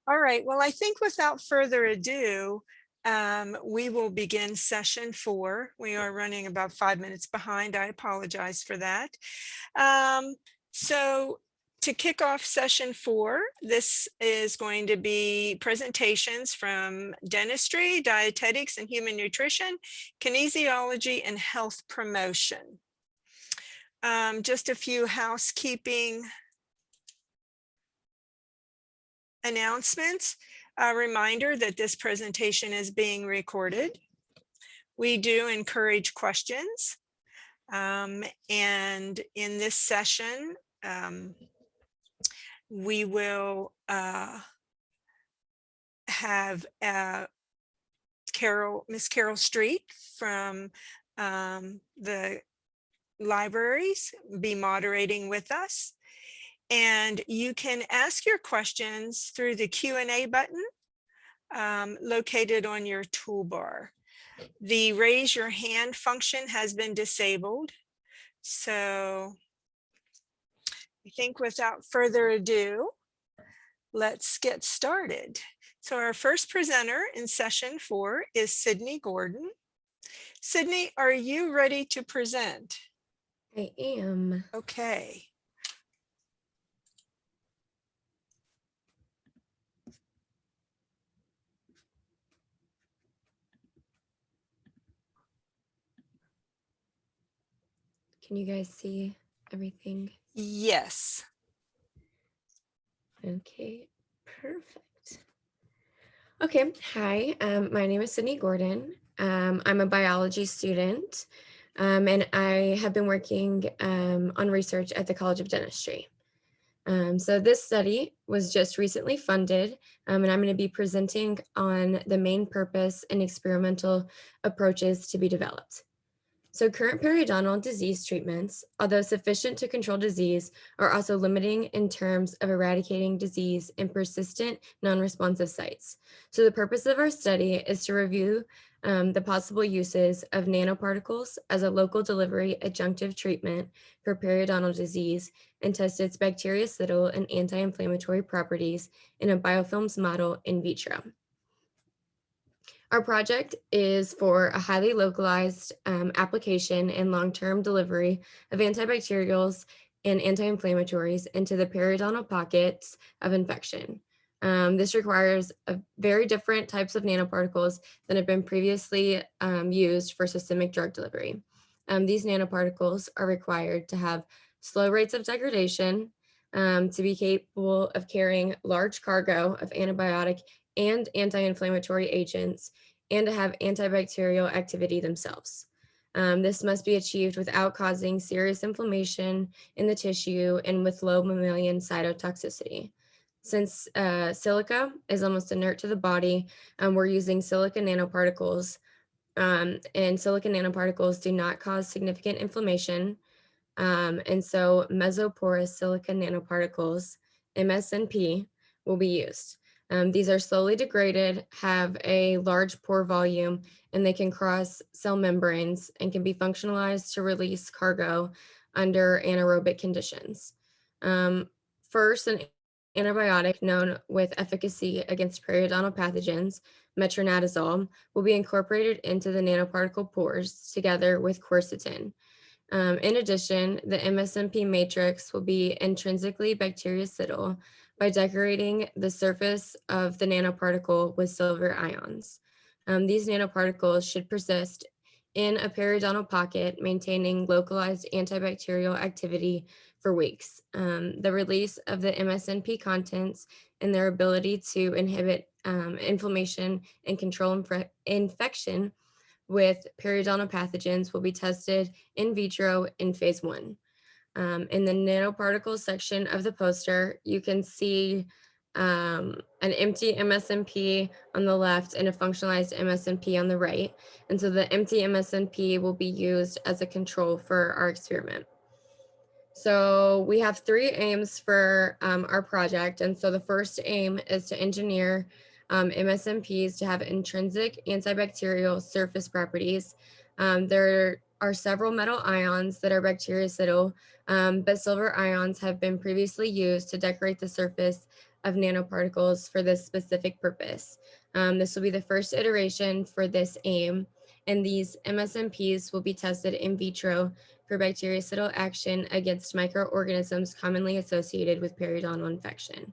All right, well, I think without further ado, we will begin session 4. We are running about 5 minutes behind. I apologize for that. Um, so to kick off session 4, this is going to be presentations from dentistry, dietetics and human nutrition, kinesiology, and health promotion. Just a few housekeeping announcements. A reminder that this presentation is being recorded. We do encourage questions. And in this session, we will have Miss Carol Street from the libraries be moderating with us. And you can ask your questions through the Q&A button located on your toolbar. The raise your hand function has been disabled. So I think without further ado, let's get started. So our first presenter in session 4 is Sydney Gordon. Sydney, are you ready to present? I am. Okay. Can you guys see everything? Yes. Okay, perfect. Okay, hi, my name is Sydney Gordon. I'm a biology student, and I have been working on research at the College of Dentistry. So this study was just recently funded, and I'm going to be presenting on the main purpose and experimental approaches to be developed. So current periodontal disease treatments, although sufficient to control disease, are also limiting in terms of eradicating disease in persistent non-responsive sites. So the purpose of our study is to review the possible uses of nanoparticles as a local delivery adjunctive treatment for periodontal disease and test its bactericidal and anti-inflammatory properties in a biofilms model in vitro. Our project is for a highly localized application and long-term delivery of antibacterials and anti-inflammatories into the periodontal pockets of infection. This requires very different types of nanoparticles than have been previously used for systemic drug delivery. These nanoparticles are required to have slow rates of degradation, to be capable of carrying large cargo of antibiotic and anti-inflammatory agents, and to have antibacterial activity themselves. This must be achieved without causing serious inflammation in the tissue and with low mammalian cytotoxicity. Since silica is almost inert to the body, we're using silica nanoparticles, and silica nanoparticles do not cause significant inflammation. And so mesoporous silica nanoparticles, MSNP, will be used. These are slowly degraded, have a large pore volume, and they can cross cell membranes and can be functionalized to release cargo under anaerobic conditions. First, an antibiotic known with efficacy against periodontal pathogens, metronidazole, will be incorporated into the nanoparticle pores together with quercetin. In addition, the MSNP matrix will be intrinsically bactericidal by decorating the surface of the nanoparticle with silver ions. These nanoparticles should persist in a periodontal pocket, maintaining localized antibacterial activity for weeks. The release of the MSNP contents and their ability to inhibit inflammation and control infection with periodontal pathogens will be tested in vitro in phase 1. In the nanoparticles section of the poster, you can see an empty MSNP on the left and a functionalized MSNP on the right. And so the empty MSNP will be used as a control for our experiment. So we have 3 aims for our project. And so the first aim is to engineer MSNPs to have intrinsic antibacterial surface properties. There are several metal ions that are bactericidal, but silver ions have been previously used to decorate the surface of nanoparticles for this specific purpose. This will be the first iteration for this aim, and these MSMPs will be tested in vitro for bactericidal action against microorganisms commonly associated with periodontal infection.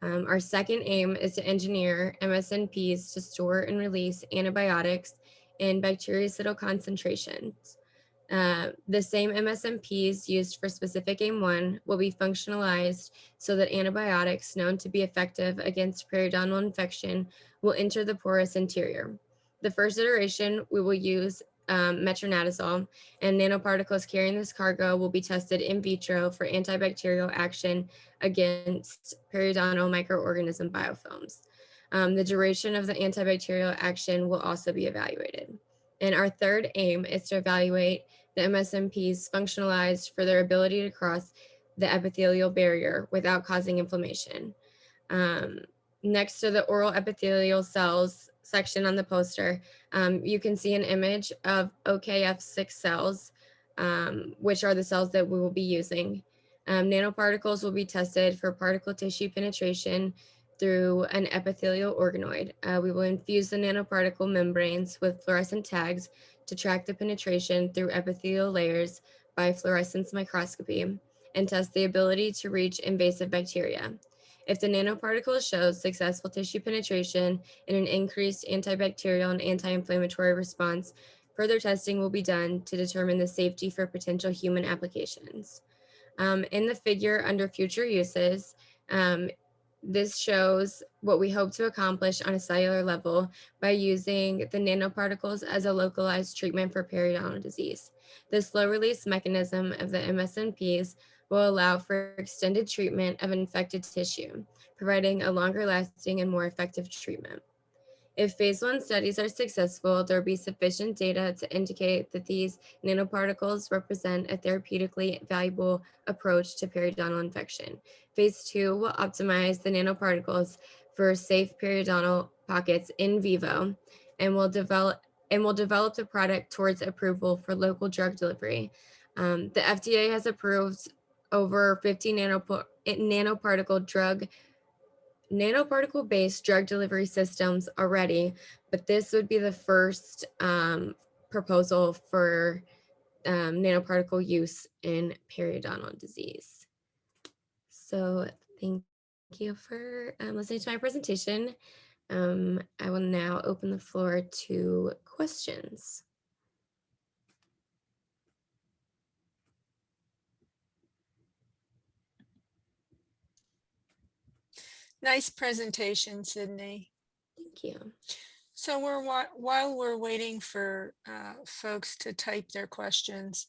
Our second aim is to engineer MSNPs to store and release antibiotics in bactericidal concentrations. The same MSMPs used for specific aim 1 will be functionalized so that antibiotics known to be effective against periodontal infection will enter the porous interior. The first iteration, we will use metronidazole, and nanoparticles carrying this cargo will be tested in vitro for antibacterial action against periodontal microorganism biofilms. The duration of the antibacterial action will also be evaluated. And our third aim is to evaluate the MSMPs functionalized for their ability to cross the epithelial barrier without causing inflammation. Um, Next to the oral epithelial cells section on the poster, you can see an image of OKF6 cells, which are the cells that we will be using. Nanoparticles will be tested for particle tissue penetration through an epithelial organoid. We will infuse the nanoparticle membranes with fluorescent tags to track the penetration through epithelial layers by fluorescence microscopy and test the ability to reach invasive bacteria. If the nanoparticle shows successful tissue penetration and an increased antibacterial and anti-inflammatory response, further testing will be done to determine the safety for potential human applications. In the figure under future uses, this shows what we hope to accomplish on a cellular level by using the nanoparticles as a localized treatment for periodontal disease. The slow release mechanism of the MSNPs will allow for extended treatment of infected tissue, providing a longer lasting and more effective treatment. If phase 1 studies are successful, there will be sufficient data to indicate that these nanoparticles represent a therapeutically valuable approach to periodontal infection. Phase 2 will optimize the nanoparticles for safe periodontal pockets in vivo and will develop the product towards approval for local drug delivery. The FDA has approved over 50 nanoparticle-based drug delivery systems already, but this would be the first proposal for nanoparticle use in periodontal disease. So thank you for listening to my presentation. I will now open the floor to questions. Nice presentation, Sydney. Thank you. So while we're waiting for folks to type their questions,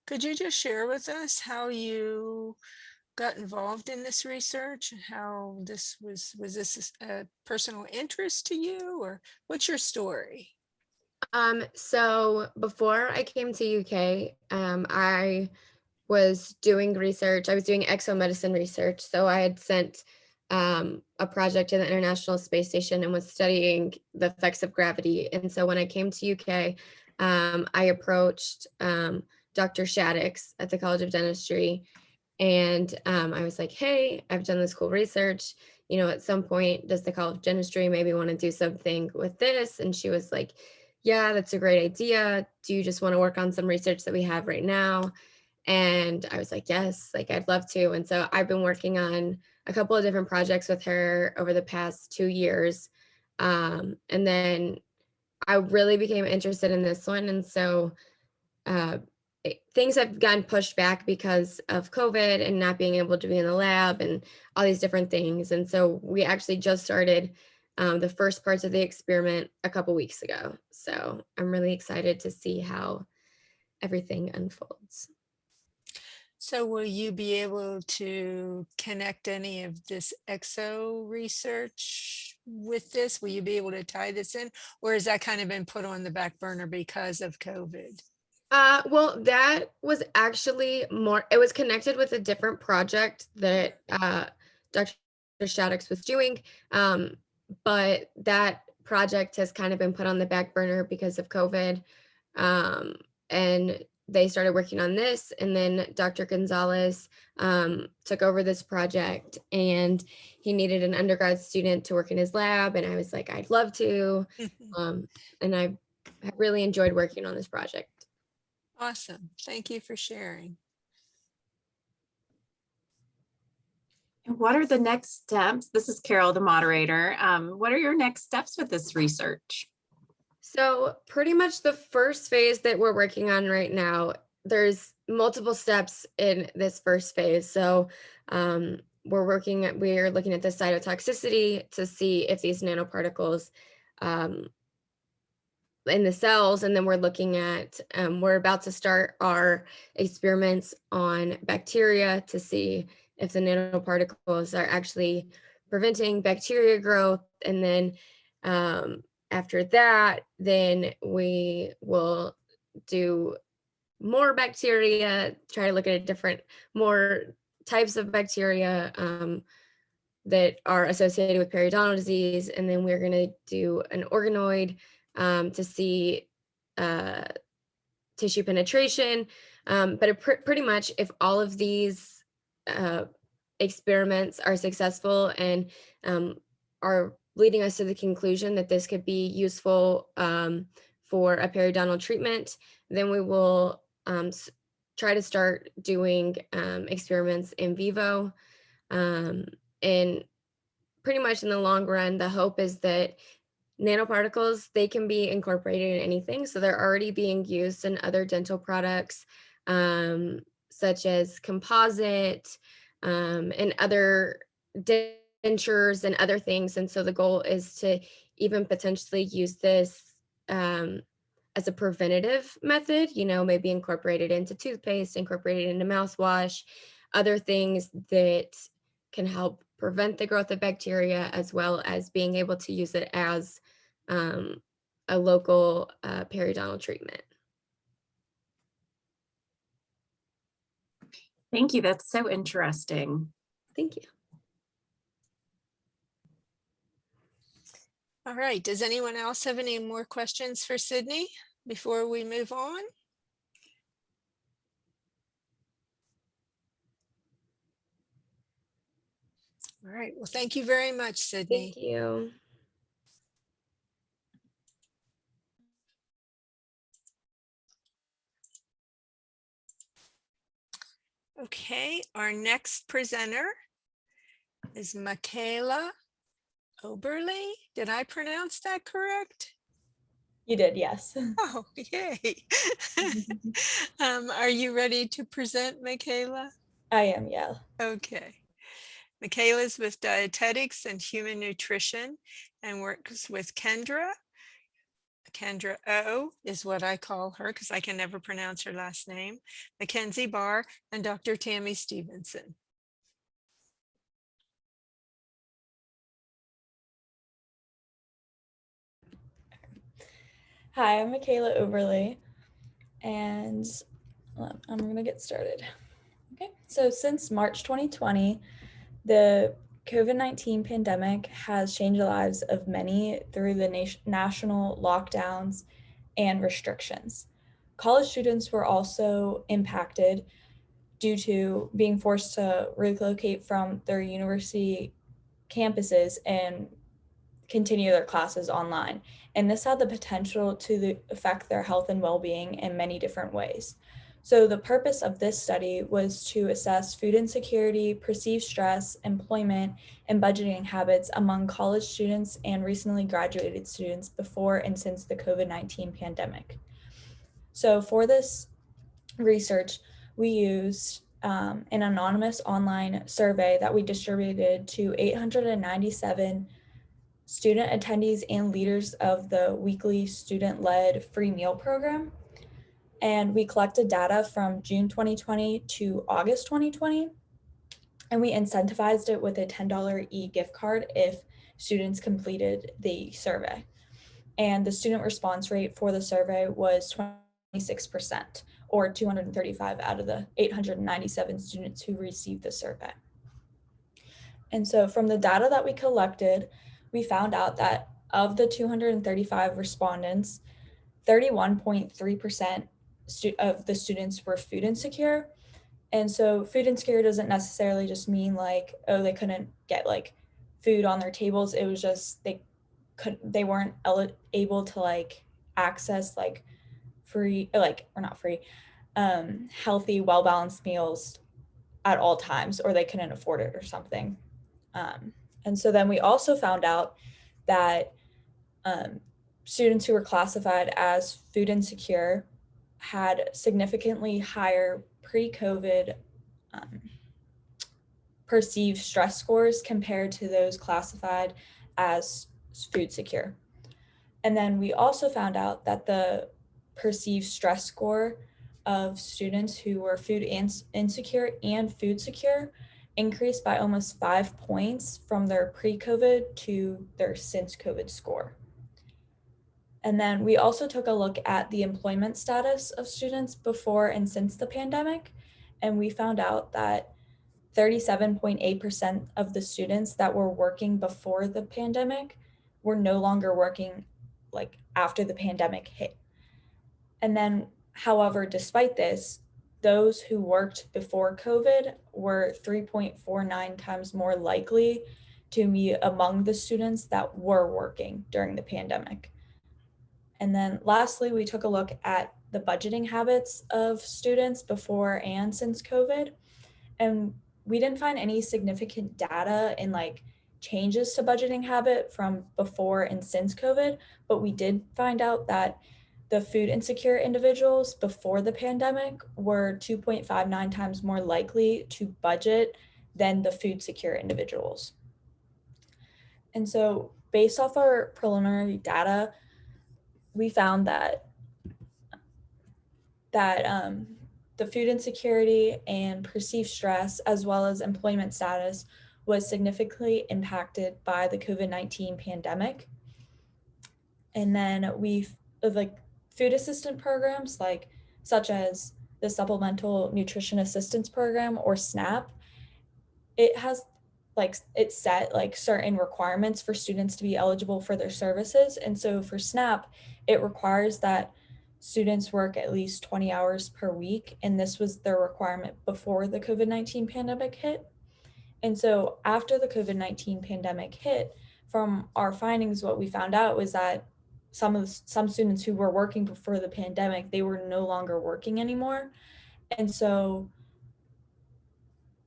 could you just share with us how you got involved in this research? How this was this a personal interest to you, or what's your story? So before I came to UK, I was doing research. I was doing exomedicine research. So I had sent a project to the International Space Station and was studying the effects of gravity. And so when I came to UK, I approached Dr. Shaddix at the College of Dentistry. And I was like, hey, I've done this cool research. You know, at some point, does the College of Dentistry maybe want to do something with this? And she was like, yeah, that's a great idea. Do you just want to work on some research that we have right now? And I was like, yes, like I'd love to. And so I've been working on a couple of different projects with her over the past 2 years. And then I really became interested in this one. And so things have gotten pushed back because of COVID and not being able to be in the lab and all these different things. And so we actually just started the first parts of the experiment a couple weeks ago. So I'm really excited to see how everything unfolds. So will you be able to connect any of this exo research with this? Will you be able to tie this in, or has that kind of been put on the back burner because of COVID? Well, that was actually more, it was connected with a different project that Dr. Shaddix was doing. But that project has kind of been put on the back burner because of COVID. And they started working on this, and then Dr. Gonzalez took over this project, and he needed an undergrad student to work in his lab, and I was like, I'd love to. And I have really enjoyed working on this project. Awesome. Thank you for sharing. What are the next steps? This is Carol, the moderator. What are your next steps with this research? So pretty much the first phase that we're working on right now, there's multiple steps in this first phase. So we're looking at the cytotoxicity to see if these nanoparticles in the cells, and then we're looking at, we're about to start our experiments on bacteria to see if the nanoparticles are actually preventing bacteria growth. And then after that, then we will do more bacteria, try to look at more types of bacteria that are associated with periodontal disease. And then we're going to do an organoid to see tissue penetration. But pretty much, if all of these experiments are successful and are leading us to the conclusion that this could be useful for a periodontal treatment, then we will try to start doing experiments in vivo. And pretty much in the long run, the hope is that nanoparticles, they can be incorporated in anything. So they're already being used in other dental products, such as composite and other dentures and other things. And so the goal is to even potentially use this as a preventative method, maybe incorporated into toothpaste, incorporated into mouthwash, other things that can help prevent the growth of bacteria, as well as being able to use it as a local periodontal treatment. Thank you. That's so interesting. Thank you. All right. Does anyone else have any more questions for Sydney before we move on? All right. Well, thank you very much, Sydney. Thank you. Okay. Our next presenter is Michaela Oberle. Did I pronounce that correct? You did, yes. Oh, yay. Are you ready to present, Michaela? I am, yeah. Okay. Michaela's with dietetics and human nutrition and works with Kendra. Kendra O is what I call her because I can never pronounce her last name. Mackenzie Barr and Dr. Tammy Stevenson. Hi, I'm Michaela Oberle, and I'm gonna get started. Okay, so since March 2020, the COVID-19 pandemic has changed the lives of many through the national lockdowns and restrictions. College students were also impacted due to being forced to relocate from their university campuses and continue their classes online. And this had the potential to affect their health and well-being in many different ways. So the purpose of this study was to assess food insecurity, perceived stress, employment, and budgeting habits among college students and recently graduated students before and since the COVID-19 pandemic. So for this research, we used an anonymous online survey that we distributed to 897 student attendees and leaders of the weekly student-led free meal program. And we collected data from June 2020 to August 2020. And we incentivized it with a $10 e-gift card if students completed the survey. And the student response rate for the survey was 26%, or 235 out of the 897 students who received the survey. And so from the data that we collected, we found out that of the 235 respondents, 31.3% of the students were food insecure. And so food insecure doesn't necessarily just mean like, oh, they couldn't get like food on their tables. It was just they weren't able to like access like free, like, or not free, healthy, well-balanced meals at all times, or they couldn't afford it or something. And so then we also found out that students who were classified as food insecure had significantly higher pre-COVID perceived stress scores compared to those classified as food secure. And then we also found out that the perceived stress score of students who were food insecure and food secure increased by almost 5 points from their pre-COVID to their since COVID score. And then we also took a look at the employment status of students before and since the pandemic, and we found out that 37.8% of the students that were working before the pandemic were no longer working like after the pandemic hit. And then, however, despite this, those who worked before COVID were 3.49 times more likely to be among the students that were working during the pandemic. And then lastly, we took a look at the budgeting habits of students before and since COVID. And we didn't find any significant data in like changes to budgeting habit from before and since COVID, but we did find out that the food insecure individuals before the pandemic were 2.59 times more likely to budget than the food secure individuals. And so based off our preliminary data, we found that the food insecurity and perceived stress, as well as employment status, was significantly impacted by the COVID-19 pandemic. And then like food assistant programs, like such as the Supplemental Nutrition Assistance Program or SNAP, it has like it set like certain requirements for students to be eligible for their services. And so for SNAP, it requires that students work at least 20 hours per week. And this was their requirement before the COVID-19 pandemic hit. And so after the COVID-19 pandemic hit, from our findings, what we found out was that some students who were working before the pandemic, they were no longer working anymore. And so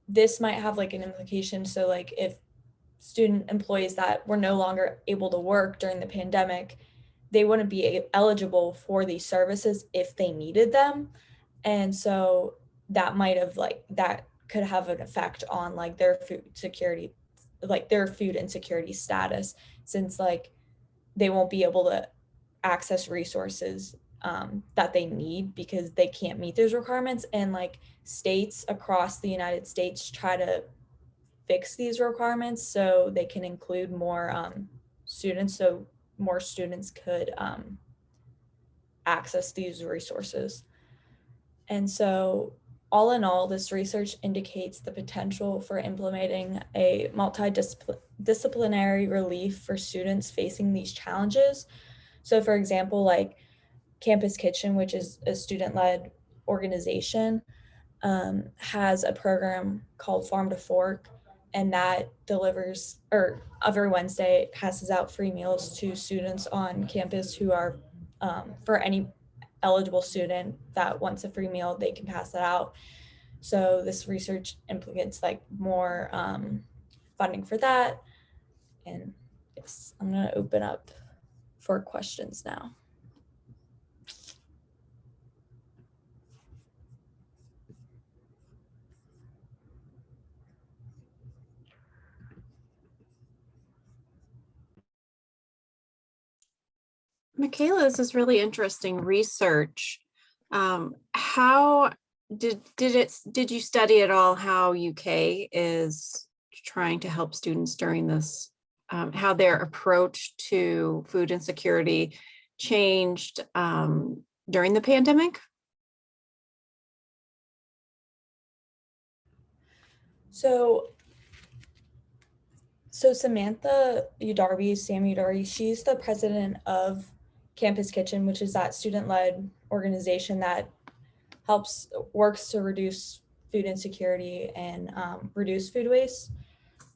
this might have like an implication. So like if student employees that were no longer able to work during the pandemic, they wouldn't be eligible for these services if they needed them. And so that might have that could have an effect on like their food security, like their food insecurity status, since like they won't be able to access resources that they need because they can't meet those requirements. And like states across the United States try to fix these requirements so they can include more students, so more students could access these resources. And so all in all, this research indicates the potential for implementing a multidisciplinary relief for students facing these challenges. So for example, like Campus Kitchen, which is a student-led organization, has a program called Farm to Fork, and that delivers, or every Wednesday passes out free meals to students on campus who are, for any eligible student that wants a free meal, they can pass that out. So this research implicates like more funding for that. And yes, I'm gonna open up for questions now. Michaela, this is really interesting research. How did you study at all how UK is trying to help students during this, how their approach to food insecurity changed during the pandemic? So Samantha Udarbe, Sam Udarbe, she's the president of Campus Kitchen, which is that student-led organization that works to reduce food insecurity and reduce food waste.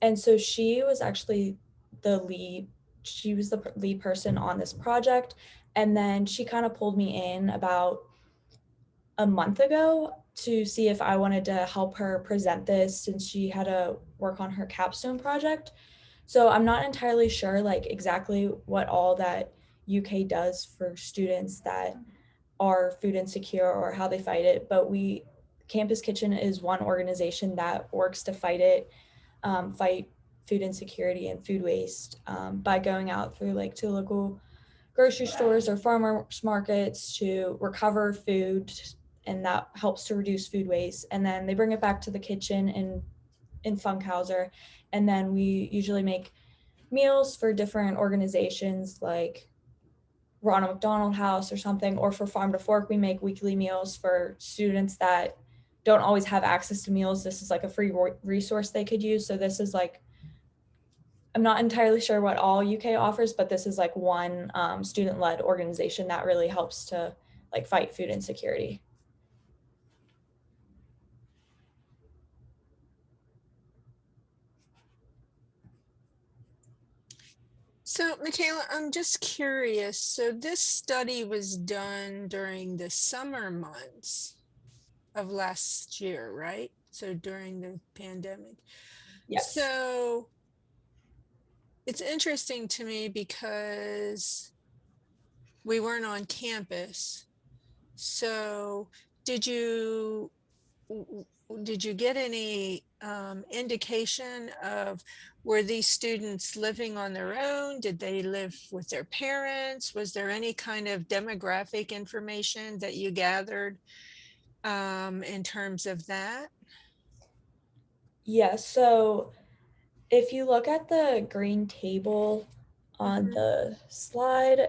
And so she was actually the lead. She was the lead person on this project. And then she kind of pulled me in about a month ago to see if I wanted to help her present this since she had to work on her capstone project. So I'm not entirely sure like exactly what all that UK does for students that are food insecure or how they fight it, but Campus Kitchen is one organization that works to fight it, fight food insecurity and food waste by going out through like to local grocery stores or farmers markets to recover food, and that helps to reduce food waste. And then they bring it back to the kitchen in Funkhauser, and then we usually make meals for different organizations like Ronald McDonald House or something, or for Farm to Fork, we make weekly meals for students that don't always have access to meals. This is like a free resource they could use. So this is like, I'm not entirely sure what all UK offers, but this is like one student-led organization that really helps to like fight food insecurity. So, Michaela, I'm just curious. So this study was done during the summer months of last year, right? So during the pandemic. Yes. So it's interesting to me because we weren't on campus. So did you get any indication of, were these students living on their own? Did they live with their parents? Was there any kind of demographic information that you gathered in terms of that? Yeah, so if you look at the green table on Mhm. the slide,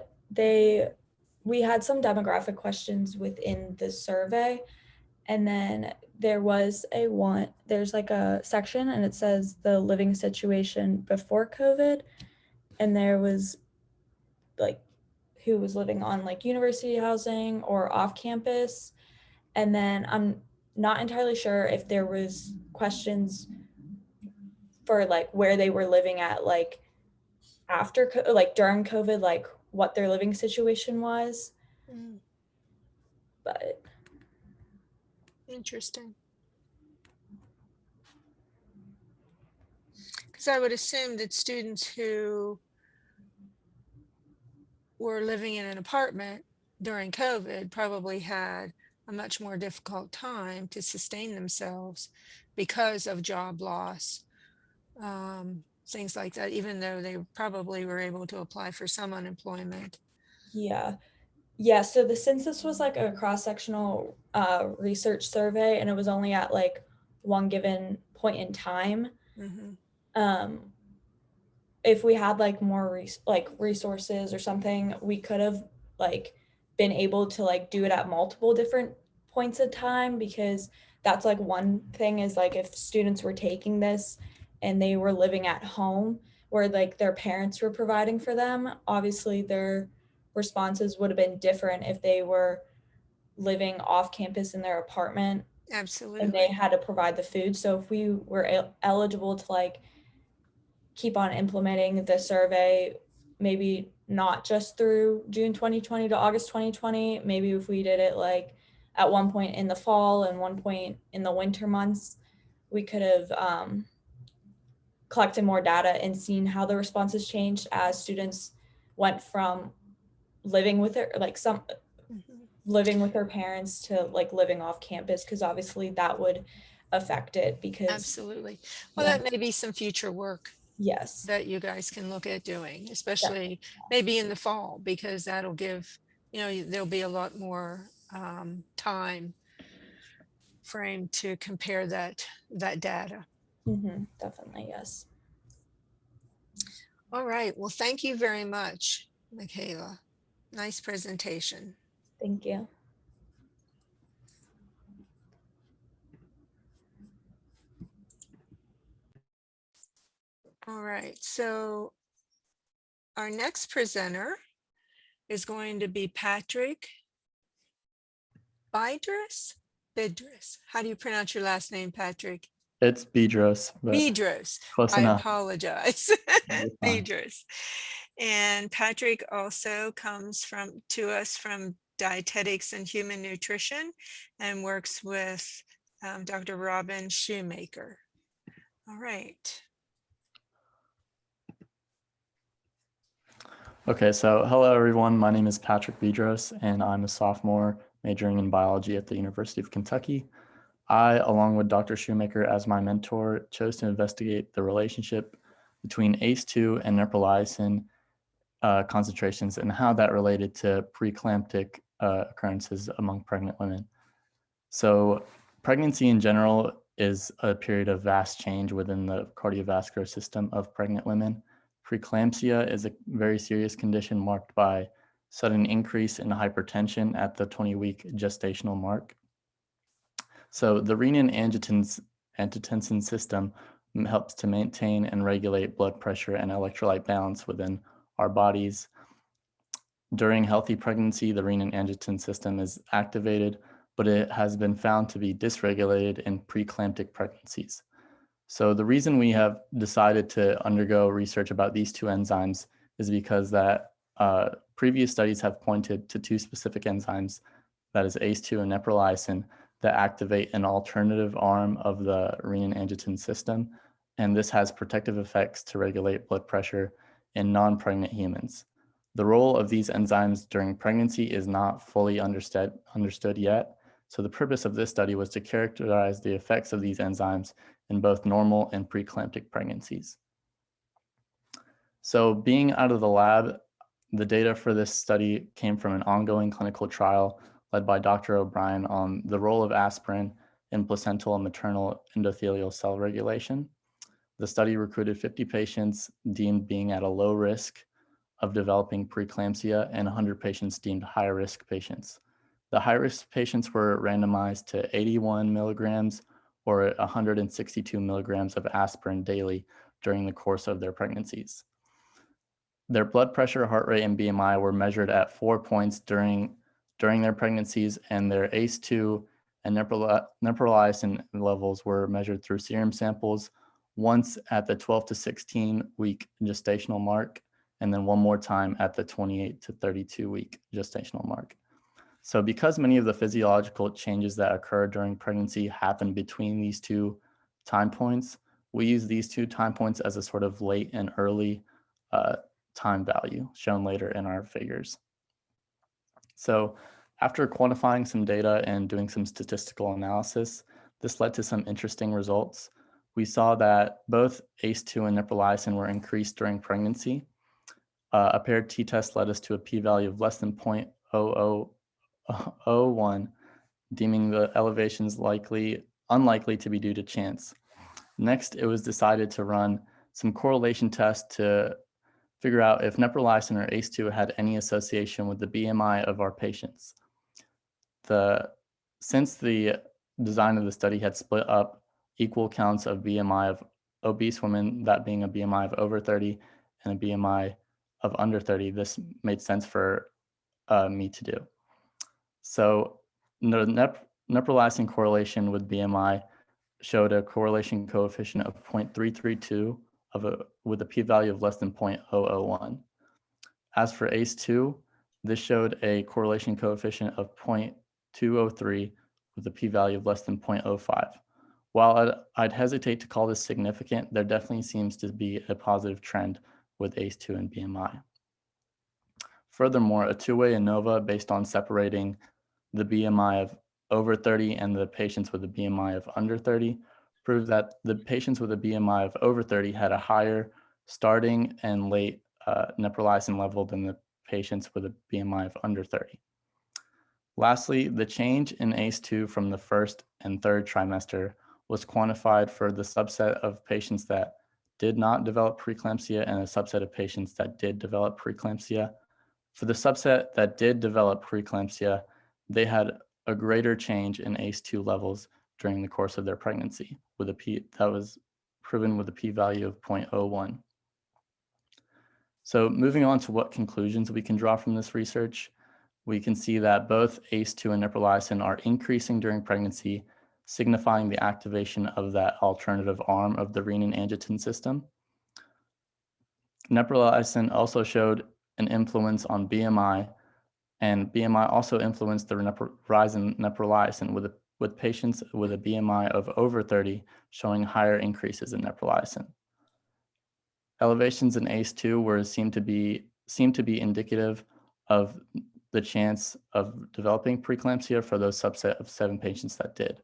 we had some demographic questions within the survey. And then there's like a section and it says the living situation before COVID. And there was like who was living on like university housing or off campus. And then I'm not entirely sure if there was questions for like where they were living at like like during COVID, like what their living situation was. Mm, But interesting. Because I would assume that students who were living in an apartment during COVID probably had a much more difficult time to sustain themselves because of job loss, things like that, even though they probably were able to apply for some unemployment. yeah. Yeah, so the census was like a cross-sectional research survey, and it was only at like one given point in time. Mhm. Um, if we had like more resources or something, we could have like been able to like do it at multiple different points of time, because that's like one thing is like if students were taking this and they were living at home where like their parents were providing for them, obviously their responses would have been different if they were living off campus in their apartment and they Absolutely. had to provide the food. So if we were eligible to like keep on implementing the survey, maybe not just through June 2020 to August 2020, maybe if we did it like at one point in the fall and one point in the winter months, we could have collected more data and seen how the responses changed as students went from living with their Mhm. living with their parents to like living off campus, because obviously that would affect it because Absolutely. Well, yeah. that may be some future work Yes. that you guys can look at doing, Yeah. especially maybe in the fall, because that'll give, there'll be a lot more time frame to compare that data. Definitely, yes. All right. Well, thank you very much, Michaela. Nice presentation. Thank you. All right. So our next presenter is going to be Patrick Bidros. Bedrest. How do you pronounce your last name, Patrick? It's Bidros, but Bedros. close I enough. apologize. You're fine. Bedros. And Patrick also comes to us from dietetics and human nutrition and works with Dr. Robin Shoemaker. All right. Okay, so hello everyone. My name is Patrick Bidros, and I'm a sophomore majoring in biology at the University of Kentucky. I, along with Dr. Shoemaker as my mentor, chose to investigate the relationship between ACE2 and neprilysin concentrations and how that related to preeclamptic occurrences among pregnant women. So pregnancy in general is a period of vast change within the cardiovascular system of pregnant women. Preeclampsia is a very serious condition marked by sudden increase in hypertension at the 20-week gestational mark. So the renin-angiotensin system helps to maintain and regulate blood pressure and electrolyte balance within our bodies. During healthy pregnancy, the renin-angiotensin system is activated, but it has been found to be dysregulated in preeclamptic pregnancies. So the reason we have decided to undergo research about these two enzymes is because that previous studies have pointed to two specific enzymes, that is ACE2 and neprilysin, that activate an alternative arm of the renin-angiotensin system, and this has protective effects to regulate blood pressure in non-pregnant humans. The role of these enzymes during pregnancy is not fully understood yet, so the purpose of this study was to characterize the effects of these enzymes in both normal and preeclamptic pregnancies. So being out of the lab, the data for this study came from an ongoing clinical trial led by Dr. O'Brien on the role of aspirin in placental and maternal endothelial cell regulation. The study recruited 50 patients deemed being at a low risk of developing preeclampsia and 100 patients deemed high-risk patients. The high-risk patients were randomized to 81 milligrams or 162 milligrams of aspirin daily during the course of their pregnancies. Their blood pressure, heart rate, and BMI were measured at 4 points during their pregnancies, and their ACE2 and neprilysin levels were measured through serum samples once at the 12 to 16 week gestational mark, and then one more time at the 28 to 32 week gestational mark. So because many of the physiological changes that occur during pregnancy happen between these two time points, we use these two time points as a sort of late and early time value shown later in our figures. So after quantifying some data and doing some statistical analysis, this led to some interesting results. We saw that both ACE2 and neprilysin were increased during pregnancy. A paired t-test led us to a p-value of less than 0.0001, deeming the elevations unlikely to be due to chance. Next, it was decided to run some correlation tests to figure out if neprilysin or ACE2 had any association with the BMI of our patients. Since the design of the study had split up equal counts of BMI of obese women, that being a BMI of over 30 and a BMI of under 30, this made sense for me to do. So the neprilysin correlation with BMI showed a correlation coefficient of 0.332 with a p-value of less than 0.001. As for ACE2, this showed a correlation coefficient of 0.203 with a p-value of less than 0.05. While I'd hesitate to call this significant, there definitely seems to be a positive trend with ACE2 and BMI. Furthermore, a two-way ANOVA based on separating the BMI of over 30 and the patients with a BMI of under 30 proved that the patients with a BMI of over 30 had a higher starting and late neprilysin level than the patients with a BMI of under 30. Lastly, the change in ACE2 from the first and third trimester was quantified for the subset of patients that did not develop preeclampsia and a subset of patients that did develop preeclampsia. For the subset that did develop preeclampsia, they had a greater change in ACE2 levels during the course of their pregnancy that was proven with a p-value of 0.01. So moving on to what conclusions we can draw from this research, we can see that both ACE2 and neprilysin are increasing during pregnancy, signifying the activation of that alternative arm of the renin-angiotensin system. Neprilysin also showed an influence on BMI, and BMI also influenced the rise in neprilysin with patients with a BMI of over 30 showing higher increases in neprilysin. Elevations in ACE2 were seemed to be indicative of the chance of developing preeclampsia for those subset of 7 patients that did.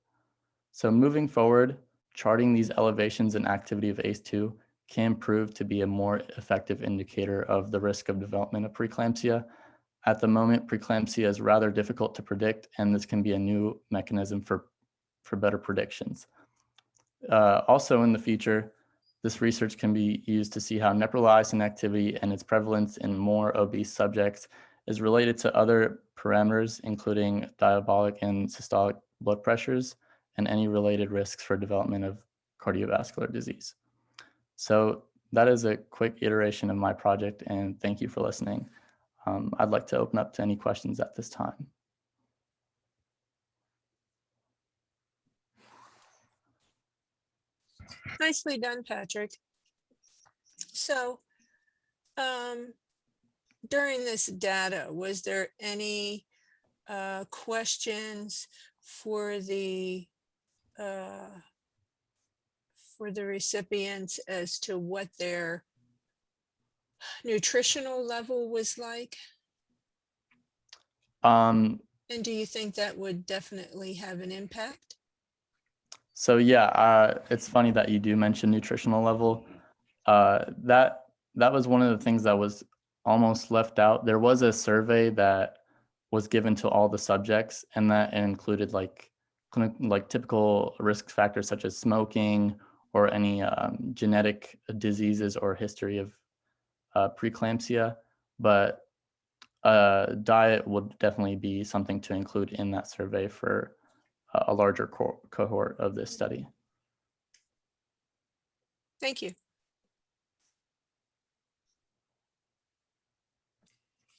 So moving forward, charting these elevations in activity of ACE2 can prove to be a more effective indicator of the risk of development of preeclampsia. At the moment, preeclampsia is rather difficult to predict, and this can be a new mechanism for better predictions. Also in the future, this research can be used to see how neprilysin activity and its prevalence in more obese subjects is related to other parameters, including diabolic and systolic blood pressures and any related risks for development of cardiovascular disease. So that is a quick iteration of my project, and thank you for listening. I'd like to open up to any questions at this time. Nicely done, Patrick. So during this data, was there any questions for the recipients as to what their nutritional level was like? And do you think that would definitely have an impact? So yeah, it's funny that you do mention nutritional level. That was one of the things that was almost left out. There was a survey that was given to all the subjects, and that included like typical risk factors such as smoking or any genetic diseases or history of preeclampsia. But diet would definitely be something to include in that survey for a larger cohort of this study. Thank you.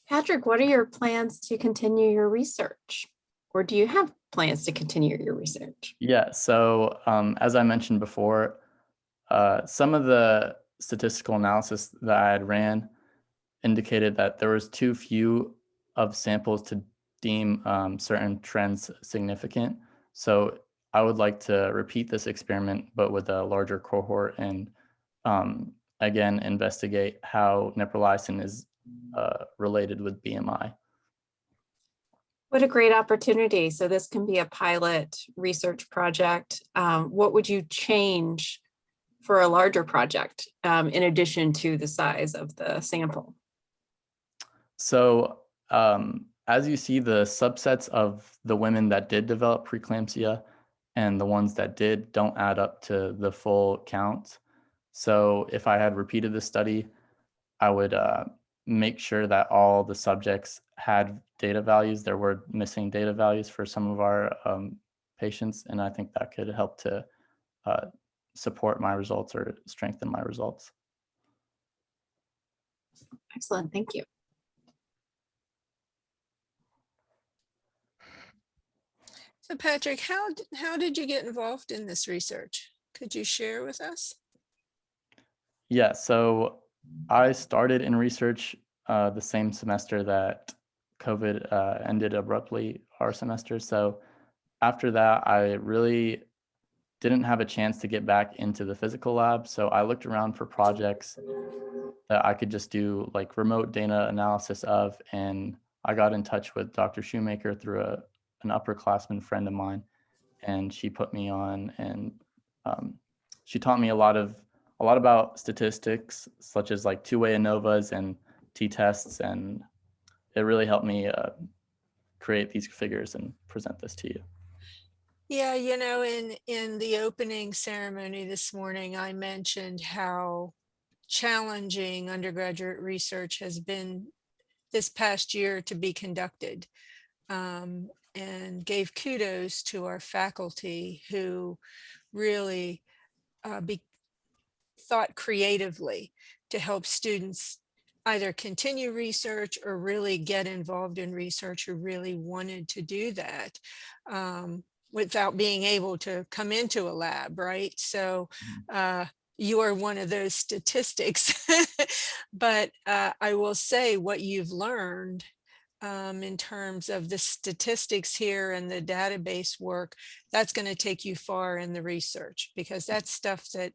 Patrick, what are your plans to continue your research? Or do you have plans to continue your research? Yeah, so as I mentioned before, some of the statistical analysis that I had ran indicated that there was too few of samples to deem certain trends significant. So I would like to repeat this experiment, but with a larger cohort, and again, investigate how neprilysin is related with BMI. What a great opportunity. So this can be a pilot research project. What would you change for a larger project in addition to the size of the sample? So as you see, the subsets of the women that did develop preeclampsia and the ones that did don't add up to the full count. So if I had repeated the study, I would make sure that all the subjects had data values. There were missing data values for some of our patients, and I think that could help to support my results or strengthen my results. Excellent, thank you. So Patrick, how did you get involved in this research? Could you share with us? Yeah, so I started in research the same semester that COVID ended abruptly, our semester. So after that, I really didn't have a chance to get back into the physical lab. So I looked around for projects that I could just do like remote data analysis of. And I got in touch with Dr. Shoemaker through an upperclassman friend of mine. And she put me on, and she taught me a lot about statistics, such as like two-way ANOVAs and t-tests. And it really helped me create these figures and present this to you. Yeah, you know, in the opening ceremony this morning, I mentioned how challenging undergraduate research has been this past year to be conducted, and gave kudos to our faculty who really thought creatively to help students either continue research or really get involved in research who really wanted to do that without being able to come into a lab, right? So you are one of those statistics. But I will say what you've learned in terms of the statistics here and the database work, that's going to take you far in the research, because that's stuff that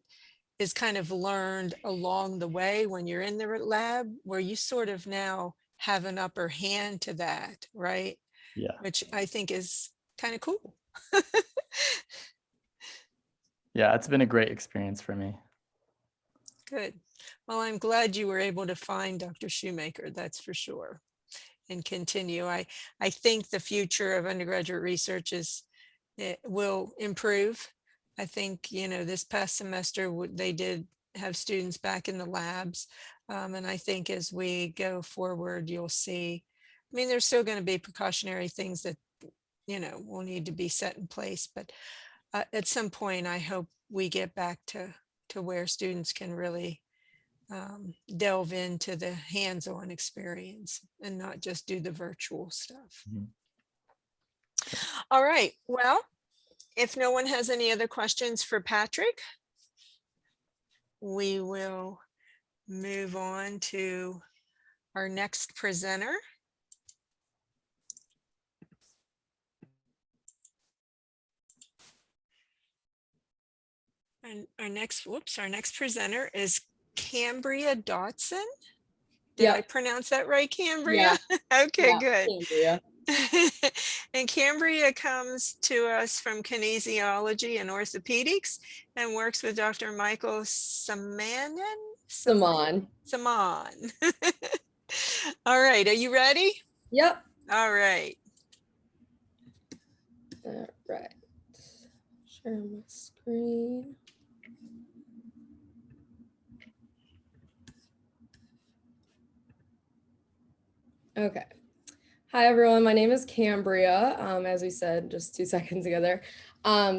is kind of learned along the way when you're in the lab, where you sort of now have an upper hand to that, right? Yeah. Which I think is kind of cool. Yeah, it's been a great experience for me. Good. Well, I'm glad you were able to find Dr. Shoemaker, that's for sure, and continue. I think the future of undergraduate research it will improve. I think, this past semester, they did have students back in the labs. And I think as we go forward, you'll see, I mean, there's still going to be precautionary things that, will need to be set in place. But at some point, I hope we get back to where students can really delve into the hands-on experience and not just do the virtual stuff. Mhm. All right. Well, if no one has any other questions for Patrick, we will move on to our next presenter. And our next presenter is Cambria Dotson. Did I pronounce that right, Cambria? Yeah. Okay, good. Cambria. And Cambria comes to us from kinesiology and orthopedics and works with Dr. Michael Saman. All right, are you ready? Yep. All right. All right. Share my screen. Okay. Hi, everyone. My name is Cambria, as we said just 2 seconds ago there.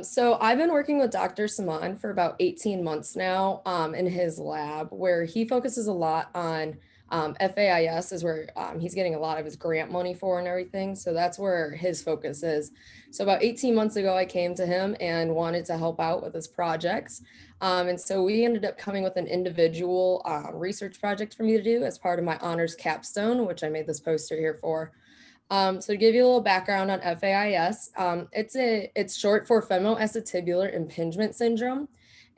So I've been working with Dr. Saman for about 18 months now in his lab, where he focuses a lot on FAIS is where he's getting a lot of his grant money for and everything. So that's where his focus is. So about 18 months ago, I came to him and wanted to help out with his projects. And so we ended up coming with an individual research project for me to do as part of my honors capstone, which I made this poster here for. So to give you a little background on FAIS, it's short for femoacetibular impingement syndrome.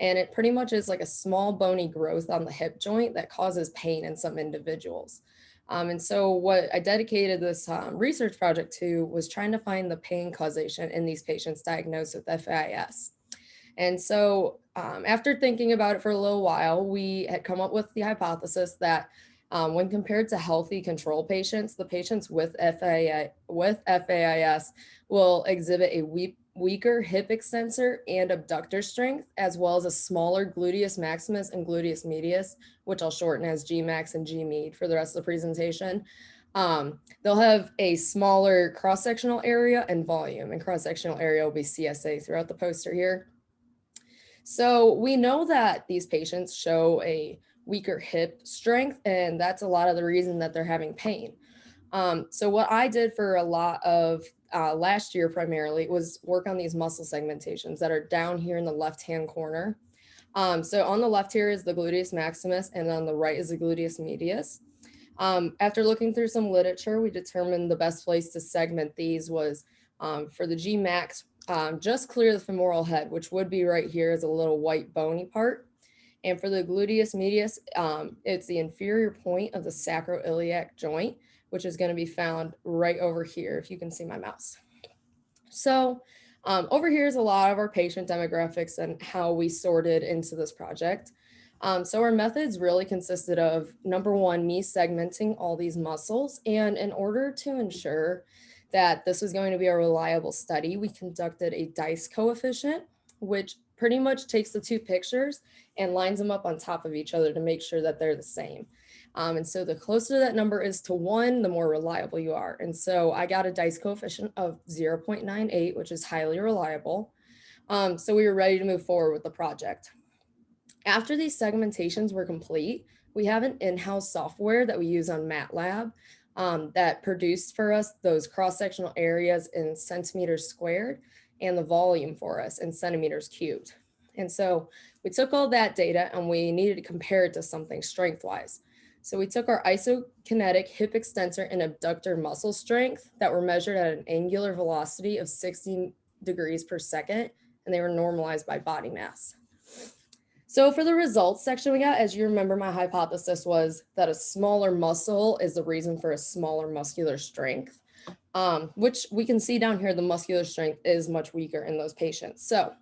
And it pretty much is like a small bony growth on the hip joint that causes pain in some individuals. And so what I dedicated this research project to was trying to find the pain causation in these patients diagnosed with FAIS. And so after thinking about it for a little while, we had come up with the hypothesis that when compared to healthy control patients, the patients with FAIS will exhibit a weaker hip extensor and abductor strength, as well as a smaller gluteus maximus and gluteus medius, which I'll shorten as Gmax and Gmed for the rest of the presentation. They'll have a smaller cross-sectional area and volume, and cross-sectional area will be CSA throughout the poster here. So we know that these patients show a weaker hip strength, and that's a lot of the reason that they're having pain. So what I did for a lot of last year primarily was work on these muscle segmentations that are down here in the left-hand corner. So on the left here is the gluteus maximus, and on the right is the gluteus medius. After looking through some literature, we determined the best place to segment these was for the Gmax, just clear the femoral head, which would be right here as a little white bony part. And for the gluteus medius, it's the inferior point of the sacroiliac joint, which is going to be found right over here, if you can see my mouse. So over here is a lot of our patient demographics and how we sorted into this project. So our methods really consisted of, number one, me segmenting all these muscles. And in order to ensure that this was going to be a reliable study, we conducted a dice coefficient, which pretty much takes the two pictures and lines them up on top of each other to make sure that they're the same. And so the closer that number is to 1, the more reliable you are. And so I got a dice coefficient of 0.98, which is highly reliable. So we were ready to move forward with the project. After these segmentations were complete, we have an in-house software that we use on MATLAB that produced for us those cross-sectional areas in centimeters squared and the volume for us in centimeters cubed. And so we took all that data and we needed to compare it to something strength-wise. So we took our isokinetic hip extensor and abductor muscle strength that were measured at an angular velocity of 60 degrees per second, and they were normalized by body mass. So for the results section we got, as you remember, my hypothesis was that a smaller muscle is the reason for a smaller muscular strength, which we can see down here, the muscular strength is much weaker in those patients. So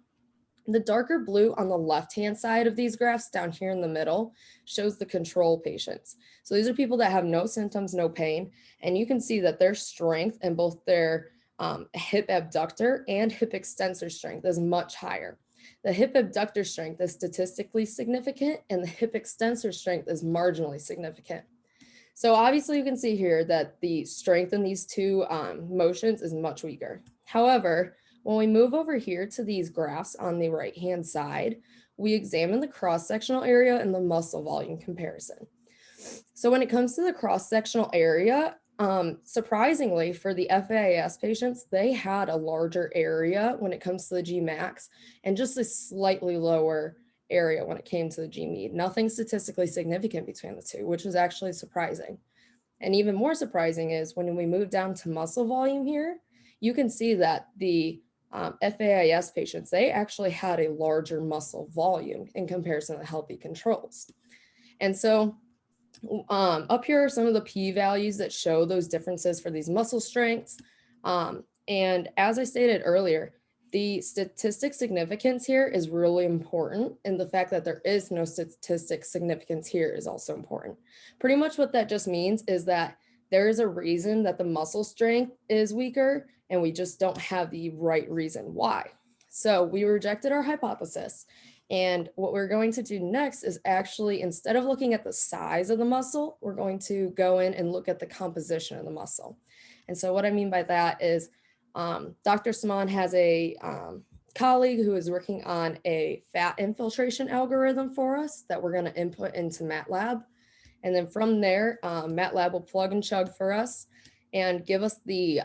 the darker blue on the left-hand side of these graphs down here in the middle shows the control patients. So these are people that have no symptoms, no pain, and you can see that their strength in both their hip abductor and hip extensor strength is much higher. The hip abductor strength is statistically significant and the hip extensor strength is marginally significant. So obviously you can see here that the strength in these two motions is much weaker. However, when we move over here to these graphs on the right-hand side, we examine the cross-sectional area and the muscle volume comparison. So when it comes to the cross-sectional area, surprisingly for the FAIS patients, they had a larger area when it comes to the Gmax and just a slightly lower area when it came to the Gmean. Nothing statistically significant between the two, which was actually surprising. And even more surprising is when we move down to muscle volume here, you can see that the FAIS patients, they actually had a larger muscle volume in comparison to healthy controls. And so up here are some of the p-values that show those differences for these muscle strengths. And as I stated earlier, the statistic significance here is really important, and the fact that there is no statistic significance here is also important. Pretty much what that just means is that there is a reason that the muscle strength is weaker, and we just don't have the right reason why. So we rejected our hypothesis. And what we're going to do next is actually, instead of looking at the size of the muscle, we're going to go in and look at the composition of the muscle. And so what I mean by that is Dr. Saman has a colleague who is working on a fat infiltration algorithm for us that we're going to input into MATLAB. And then from there, MATLAB will plug and chug for us and give us the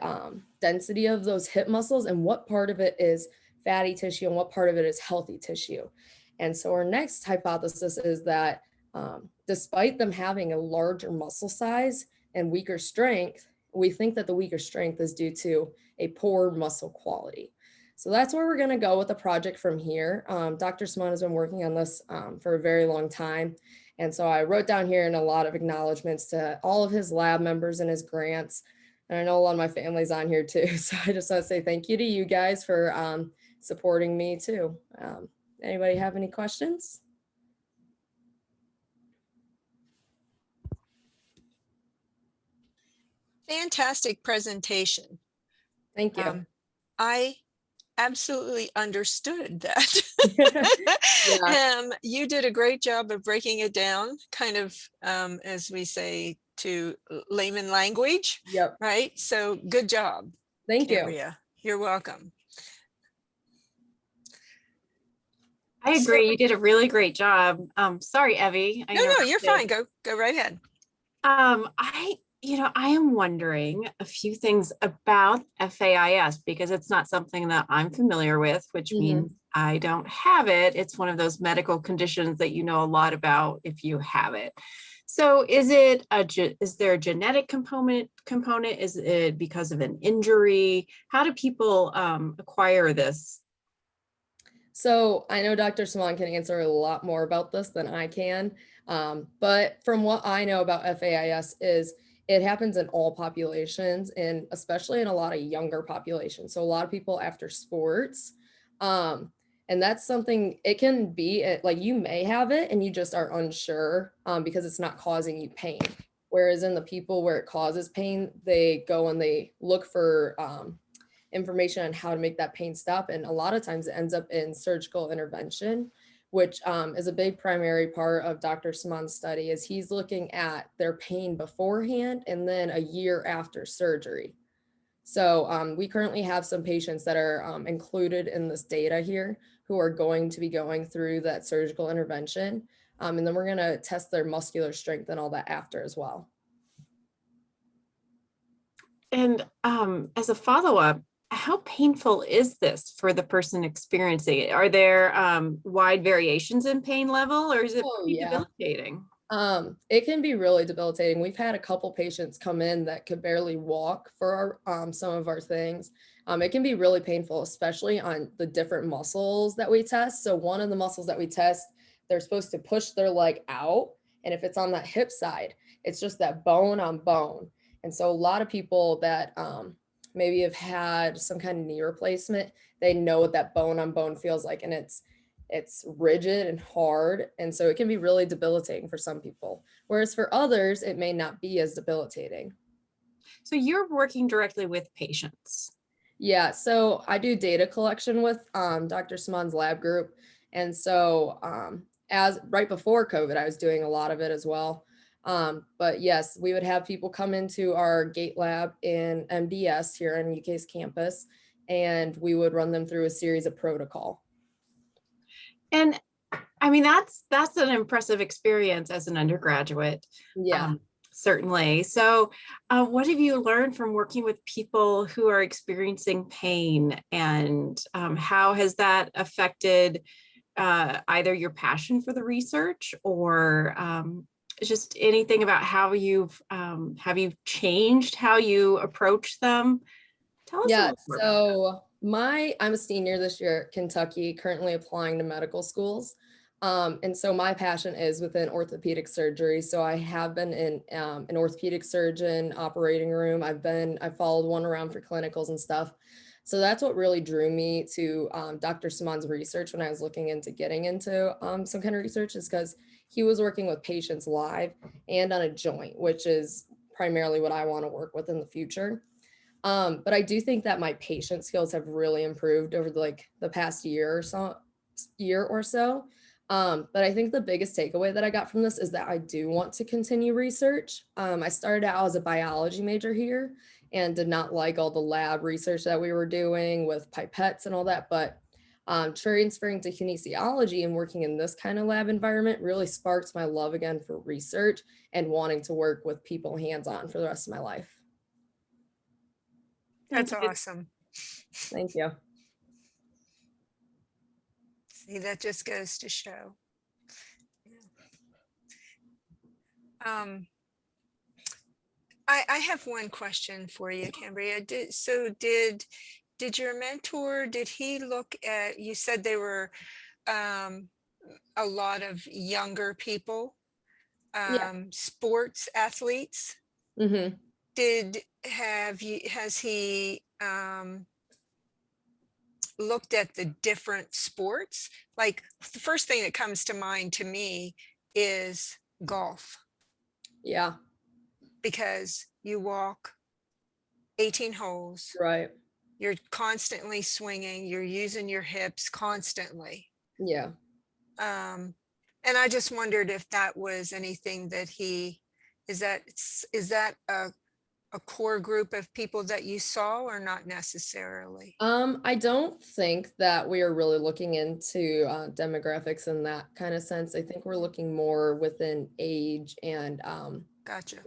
density of those hip muscles and what part of it is fatty tissue and what part of it is healthy tissue. And so our next hypothesis is that despite them having a larger muscle size and weaker strength, we think that the weaker strength is due to a poor muscle quality. So that's where we're going to go with the project from here. Dr. Simone has been working on this for a very long time. And so I wrote down here in a lot of acknowledgements to all of his lab members and his grants. And I know a lot of my family's on here too. So I just want to say thank you to you guys for supporting me too. Anybody have any questions? Fantastic presentation. Thank you. I absolutely understood that. Yeah. You did a great job of breaking it down, kind of, as we say, to layman language. Yep. Right? So good job. Thank you. Cambria. You're welcome. I agree. You did a really great job. Sorry, Evie. No, you're fine. Go right ahead. I am wondering a few things about FAIS because it's not something that I'm familiar with, which means I don't have it. It's one of those medical conditions that you know a lot about if you have it. So is there a genetic component? Is it because of an injury? How do people acquire this? So I know Dr. Saman can answer a lot more about this than I can. But from what I know about FAIS is it happens in all populations and especially in a lot of younger populations. So a lot of people after sports. And that's something, it can be like you may have it and you just are unsure because it's not causing you pain. Whereas in the people where it causes pain, they go and they look for information on how to make that pain stop. And a lot of times it ends up in surgical intervention, which is a big primary part of Dr. Saman's study is he's looking at their pain beforehand and then a year after surgery. So we currently have some patients that are included in this data here who are going to be going through that surgical intervention. And then we're going to test their muscular strength and all that after as well. And as a follow-up, how painful is this for the person experiencing it? Are there wide variations in pain level, or is it Oh, pretty yeah. debilitating? It can be really debilitating. We've had a couple patients come in that could barely walk for our, some of our things. It can be really painful, especially on the different muscles that we test. So one of the muscles that we test, they're supposed to push their leg out. And if it's on that hip side, it's just that bone on bone. And so a lot of people that maybe have had some kind of knee replacement, they know what that bone on bone feels like. And it's rigid and hard. And so it can be really debilitating for some people. Whereas for others, it may not be as debilitating. So you're working directly with patients. Yeah, so I do data collection with Dr. Simon's lab group. And so as right before COVID, I was doing a lot of it as well. But yes, we would have people come into our gate lab in MDS here on UK's campus, and we would run them through a series of protocol. And I mean, that's an impressive experience as an undergraduate. Yeah. Certainly. So what have you learned from working with people who are experiencing pain, and how has that affected either your passion for the research or just anything about how have you changed how you approach them? Tell us a Yeah, little more about so I'm a senior this year at Kentucky, currently applying to medical schools. And so my passion is within orthopedic surgery. So I have been in an orthopedic surgeon operating room. I've followed one around for clinicals and stuff. So that's what really drew me to Dr. Simon's research when I was looking into getting into some kind of research, is because he was working with patients live and on a joint, which is primarily what I want to work with in the future. But I do think that my patient skills have really improved over the past year or so. But I think the biggest takeaway that I got from this is that I do want to continue research. I started out as a biology major here and did not like all the lab research that we were doing with pipettes and all that. But transferring to kinesiology and working in this kind of lab environment really sparked my love again for research and wanting to work with people hands-on for the rest of my life. That's awesome. Thank you. See, that just goes to show. I have one question for you, Cambria. Did your mentor, did he look at, you said they were a lot of younger people, sports athletes. Mm-hmm. Has he looked at the different sports? Like the first thing that comes to mind to me is golf. Yeah. Because you walk 18 holes. Right. You're constantly swinging. You're using your hips constantly. Yeah. And I just wondered if that was anything that is that a core group of people that you saw, or not necessarily? I don't think that we are really looking into demographics in that kind of sense. I think we're looking more within age and Gotcha.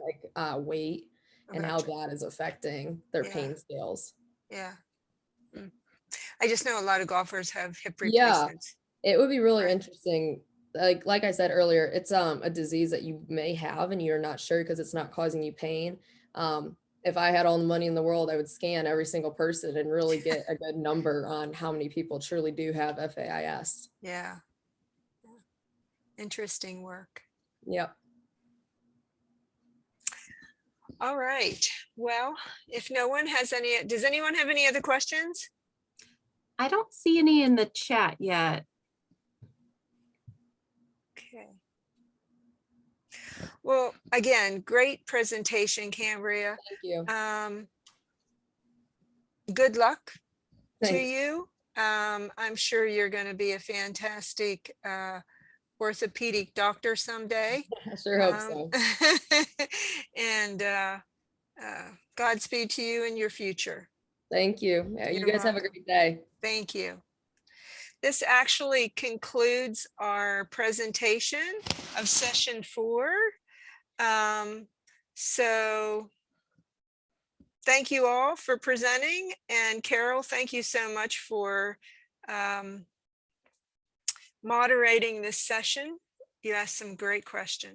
weight and how Gotcha. that is affecting their pain scales. Yeah. I just know a lot of golfers have hip Yeah, replacements. it would be really interesting. Like I said earlier, it's a disease that you may have and you're not sure because it's not causing you pain. If I had all the money in the world, I would scan every single person and really get a good number on how many people truly do have FAIS. Yeah. Interesting work. Yep. All right. Well, if no one has any, does anyone have any other questions? I don't see any in the chat yet. Okay. Well, again, great presentation, Cambria. Thank you. Good luck to Thanks. you. I'm sure you're going to be a fantastic orthopedic doctor someday. I sure hope so. And Godspeed to you in your future. Thank you. Yeah, you You're guys have a welcome. great day. Thank you. this actually concludes our presentation of session 4. So thank you all for presenting, and Carol, thank you so much for moderating this session. You asked some great questions.